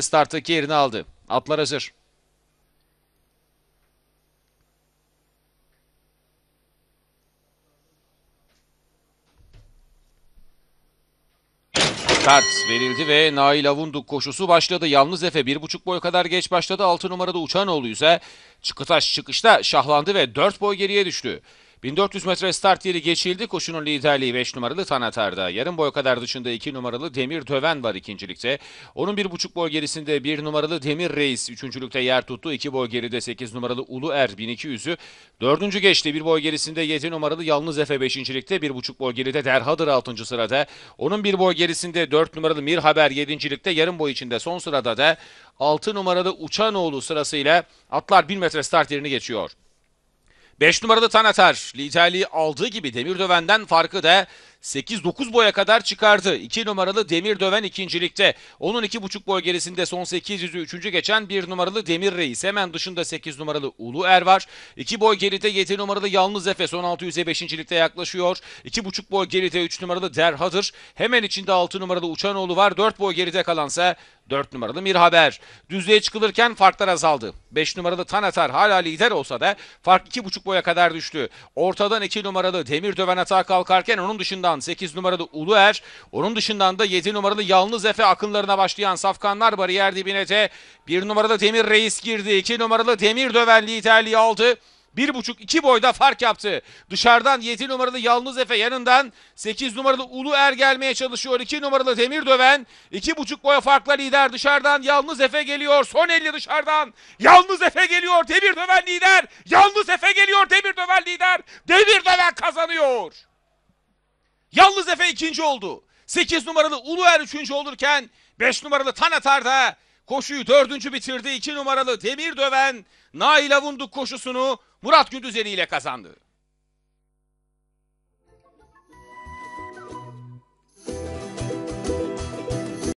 Starttaki yerini aldı. Atlar hazır. Start verildi ve Nail Avunduk koşusu başladı. Yalnız Efe 1,5 boy kadar geç başladı. 6 numarada Uçanoğlu ise Çıkıtaş çıkışta şahlandı ve 4 boy geriye düştü. 1400 metre start yeri geçildi. Koşunun liderliği 5 numaralı Tanatar'da. Yarım boy kadar dışında 2 numaralı Demir Döven var ikincilikte. Onun 1,5 boy gerisinde 1 numaralı Demir Reis üçüncülükte yer tuttu. 2 boy geride 8 numaralı Ulu Er 1200'ü. Dördüncü geçti. 1 boy gerisinde 7 numaralı Yalnız Efe 5.likte. 1,5 boy geride Derhadır 6. sırada. Onun 1 boy gerisinde 4 numaralı Mir Haber 7.likte. Yarım boy içinde son sırada da 6 numaralı Uçanoğlu sırasıyla atlar 1000 metre start yerini geçiyor. 5 numaralı Tanatar liderliği aldığı gibi Demirdöven'den farkı da 8-9 boya kadar çıkardı. 2 numaralı Demirdöven ikincilikte. Onun 2,5 boy gerisinde son 800'ü 3. geçen 1 numaralı Demir Reis. Hemen dışında 8 numaralı Ulu Er var. 2 boy geride 7 numaralı Yalnız Efe son 600'e 5.likte yaklaşıyor. 2,5 boy geride 3 numaralı Derhadır. Hemen içinde 6 numaralı Uçanoğlu var. 4 boy geride kalansa 4 numaralı Mir Haber. Düzlüğe çıkılırken farklar azaldı. 5 numaralı Tanatar hala lider olsa da fark 2,5 boya kadar düştü. Ortadan 2 numaralı Demirdöven atağa kalkarken onun dışından 8 numaralı Ulu Er, onun dışından da 7 numaralı Yalnız Efe akınlarına başlayan safkanlar bariyer dibine de 1 numaralı Demir Reis girdi. 2 numaralı Demirdöven liderliği aldı. 1,5-2 boyda fark yaptı. Dışarıdan 7 numaralı Yalnız Efe yanından 8 numaralı Ulu Er gelmeye çalışıyor. 2 numaralı Demirdöven 2,5 boya farkla lider. Dışarıdan Yalnız Efe geliyor. Son 50 dışarıdan. Yalnız Efe geliyor. Demirdöven lider. Yalnız Efe geliyor. Demirdöven lider. Demirdöven kazanıyor. Yalnız Efe ikinci oldu. 8 numaralı Ulu Er üçüncü olurken 5 numaralı Tanatar da koşuyu dördüncü bitirdi. 2 numaralı Demirdöven Nail Avunduk koşusunu Murat Gündüzeli ile kazandı.